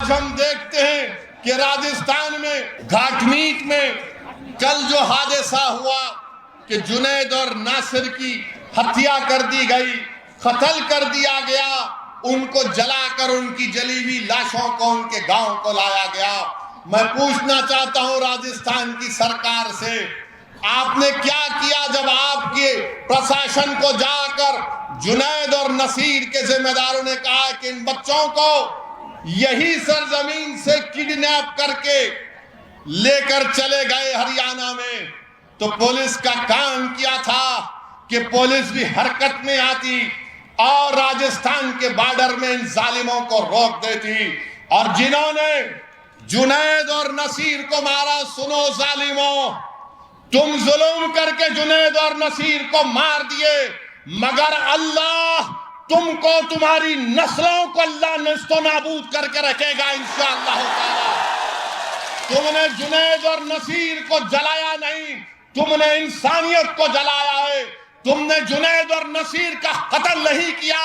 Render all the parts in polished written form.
آج ہم دیکھتے ہیں کہ راجستھان میں گھاٹمیٹ میں کل جو حادثہ ہوا کہ جنید اور ناصر کی ہتیا کر دی گئی، قتل کر دیا گیا، ان کو جلا کر ان کی جلی ہوئی لاشوں کو ان کے گاؤں کو لایا گیا۔ میں پوچھنا چاہتا ہوں راجستھان کی سرکار سے، آپ نے کیا کیا جب آپ کے پرشاسن کو جا کر جنید اور نصیر کے ذمہ داروں نے کہا کہ ان بچوں کو یہی سرزمین سے کڈنیپ کر کے لے کر چلے گئے ہریانہ میں؟ تو پولیس کا کام کیا تھا کہ پولیس بھی حرکت میں آتی اور راجستھان کے بارڈر میں ان ظالموں کو روک دیتی۔ اور جنہوں نے جنید اور نصیر کو مارا، سنو ظالموں، تم ظلم کر کے جنید اور نصیر کو مار دیے، مگر اللہ تم کو، تمہاری نسلوں کو اللہ نیست و نابود کر کے رکھے گا انشاءاللہ تعالی۔ تم نے جنید اور نصیر کو جلایا نہیں، تم نے انسانیت کو جلایا ہے۔ تم نے جنید اور نصیر کا قتل نہیں کیا،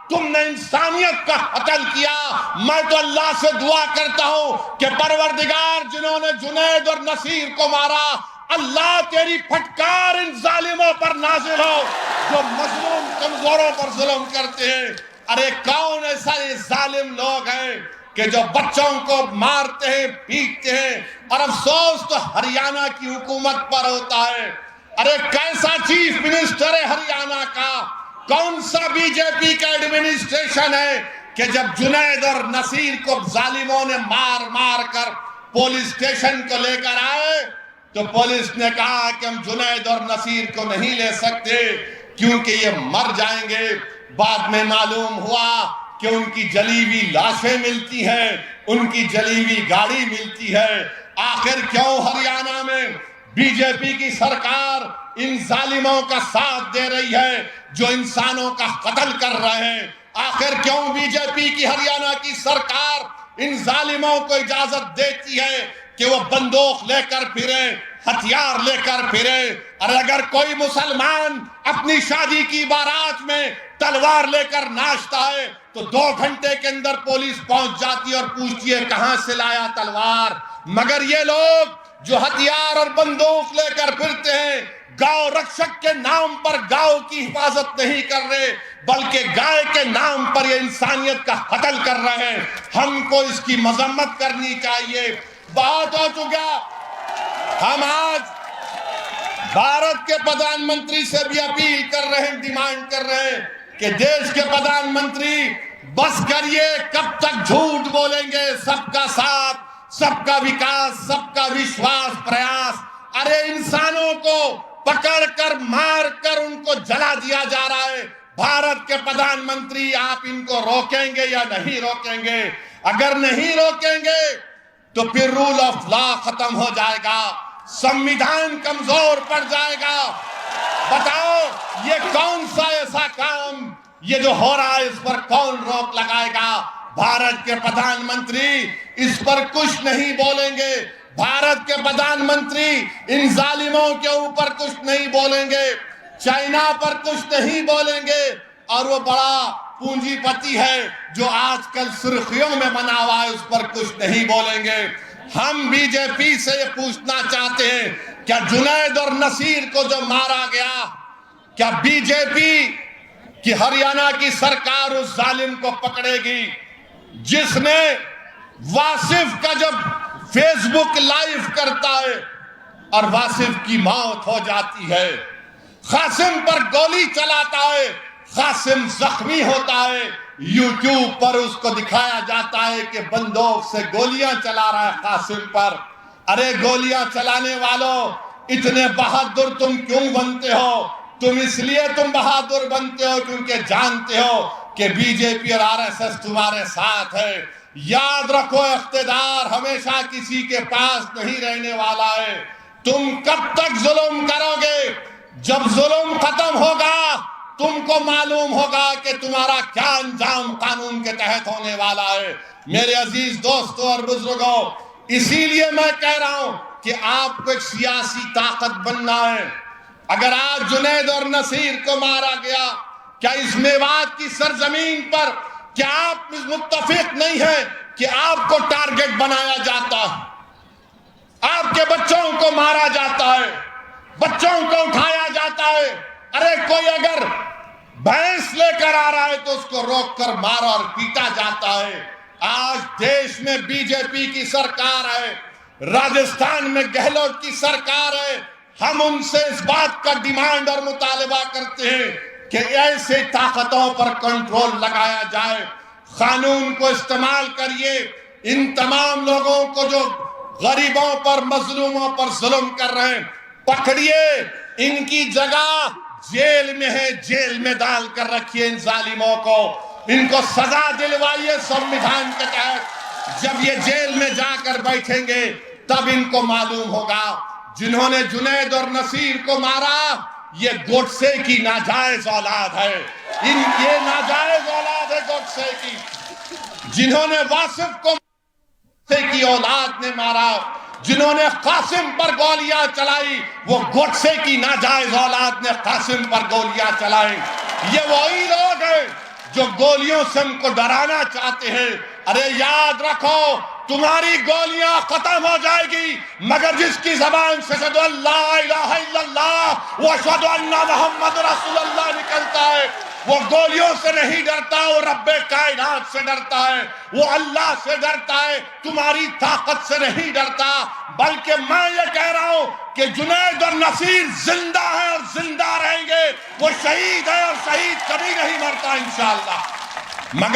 تم نے انسانیت کا قتل کیا۔ میں تو اللہ سے دعا کرتا ہوں کہ پروردگار، جنہوں نے جنید اور نصیر کو مارا، اللہ تیری پھٹکار ان ظالموں پر نازل ہو جو مظلوم کمزوروں پر ظلم کرتے ہیں۔ ارے کون ایسا یہ ظالم لوگ ہیں کہ جو بچوں کو مارتے ہیں، پیٹتے ہیں، اور افسوس تو ہریانہ کی حکومت پر ہوتا ہے۔ ارے کیسا چیف منسٹر ہے ہریانہ کا، کون سا بی جے پی کا ایڈمنسٹریشن ہے کہ جب جنید اور نصیر کو ظالموں نے مار مار کر پولیس اسٹیشن کو لے کر آئے تو پولیس نے کہا کہ ہم جنید اور نصیر کو نہیں لے سکتے کیونکہ یہ مر جائیں گے۔ بعد میں معلوم ہوا کہ ان کی جلی ہوئی لاشیں ملتی ہیں، ان کی جلی ہوئی گاڑی ملتی ہے۔ آخر کیوں ہریانہ میں بی جے پی کی سرکار ان ظالموں کا ساتھ دے رہی ہے جو انسانوں کا قتل کر رہے ہیں؟ آخر کیوں بی جے پی کی ہریانہ کی سرکار ان ظالموں کو اجازت دیتی ہے کہ وہ بندوق لے کر پھریں، ہتھیار لے کر پھریں؟ اور اگر کوئی مسلمان اپنی شادی کی بارات میں تلوار لے کر ناچتا ہے تو 2 گھنٹے کے اندر پولیس پہنچ جاتی ہے اور پوچھتی ہے کہاں سے لایا تلوار۔ مگر یہ لوگ جو ہتھیار اور بندوق لے کر پھرتے ہیں، گاؤں رکشک کے نام پر گاؤں کی حفاظت نہیں کر رہے بلکہ گائے کے نام پر یہ انسانیت کا قتل کر رہے ہیں۔ ہم کو اس کی مذمت کرنی چاہیے۔ بہت ہو چکا۔ ہم آج بھارت کے پردھان منتری سے بھی اپیل کر رہے ہیں، ڈیمانڈ کر رہے ہیں کہ دیش کے پردھان منتری بس کریے، کب تک جھوٹ بولیں گے؟ سب کا ساتھ، سب کا وکاس، سب کا وشواس پریاس۔ ارے انسانوں کو پکڑ کر مار کر ان کو جلا دیا جا رہا ہے۔ بھارت کے پردھان منتری، آپ ان کو روکیں گے یا نہیں روکیں گے؟ اگر نہیں روکیں گے تو پھر رول آف لا ختم ہو جائے گا، سمویدھان کمزور پڑ جائے گا۔ بتاؤ یہ کون سا ایسا کام یہ جو ہو رہا ہے اس پر کون روک لگائے گا؟ بھارت کے پردھان منتری اس پر کچھ نہیں بولیں گے، بھارت کے پردھان منتری ان ظالموں کے اوپر کچھ نہیں بولیں گے، چائنا پر کچھ نہیں بولیں گے، اور وہ بڑا پونجی پتی ہے جو آج کل سرخیوں میں بنا ہوا ہے اس پر کچھ نہیں بولیں گے۔ ہم بی جے پی سے یہ پوچھنا چاہتے ہیں، کیا جنید اور نصیر کو جو مارا گیا، کیا بی جے پی کی ہریانہ کی سرکار اس ظالم کو پکڑے گی جس نے واصف کا جب فیس بک لائیو کرتا ہے اور واصف کی موت ہو جاتی ہے، قاسم پر گولی چلاتا ہے، قاسم زخمی ہوتا ہے، یوٹیوب پر اس کو دکھایا جاتا ہے کہ بندوق سے گولیاں چلا رہا ہے قاسم پر۔ ارے گولیاں چلانے والوں، اتنے بہادر تم کیوں بنتے ہو؟ تم اس لیے بہادر بنتے ہو کیونکہ جانتے ہو کہ بی جے پی اور آر ایس ایس تمہارے ساتھ ہے۔ یاد رکھو، اقتدار ہمیشہ کسی کے پاس نہیں رہنے والا ہے۔ تم کب تک ظلم کرو گے؟ جب ظلم ختم ہوگا تم کو معلوم ہوگا کہ تمہارا کیا انجام قانون کے تحت ہونے والا ہے۔ میرے عزیز دوستوں اور بزرگوں، اسی لیے میں کہہ رہا ہوں کہ آپ کو ایک سیاسی طاقت بننا ہے۔ اگر آج جنید اور نصیر کو مارا گیا، کیا اس میوات کی سرزمین پر کیا آپ متفق نہیں ہیں کہ آپ کو ٹارگٹ بنایا جاتا ہے، آپ کے بچوں کو مارا جاتا ہے، بچوں کو اٹھایا جاتا ہے. ارے کوئی اگر بھینس لے کر آ رہا ہے تو اس کو روک کر مارا اور پیٹا جاتا ہے. آج دیش میں بی جے پی کی سرکار ہے، راجستھان میں گہلوٹ کی سرکار ہے. ہم ان سے اس بات کا ڈیمانڈ اور مطالبہ کرتے ہیں کہ ایسے طاقتوں پر کنٹرول لگایا جائے، قانون کو استعمال کریے. ان تمام لوگوں کو جو غریبوں پر مظلوموں پر ظلم کر رہے ہیں پکڑیے، ان کی جگہ جیل میں ہے، جیل میں ڈال کر رکھیے ان ظالموں کو، ان کو سزا دلوائیے سنویدھان کے تحت. جب یہ جیل میں جا کر بیٹھیں گے تب ان کو معلوم ہوگا. جنہوں نے جنید اور نصیر کو مارا یہ گوڈسے کی ناجائز اولاد ہے، یہ ناجائز اولاد ہے گوڈسے کی. جنہوں نے واصف کو گوڈسے کی اولاد نے مارا، جنہوں نے قاسم پر گولیاں چلائی وہ گوڈسے کی ناجائز اولاد نے قاسم پر گولیاں چلائی. یہ وہی لوگ ہیں جو گولیوں سے ہم کو ڈرانا چاہتے ہیں. ارے یاد رکھو تمہاری گولیاں ختم ہو جائے گی مگر جس کی زبان سے اشہدو ان لا الہ الا اللہ و اشہدو ان محمد رسول اللہ نکلتا ہے وہ گولیوں سے نہیں ڈرتا، وہ رب کائنات سے ڈرتا ہے، وہ اللہ سے ڈرتا ہے، تمہاری طاقت سے نہیں ڈرتا. بلکہ میں یہ کہہ رہا ہوں کہ جنید اور نصیر زندہ ہیں اور زندہ رہیں گے. وہ شہید ہے اور شہید کبھی نہیں مرتا انشاءاللہ. مگر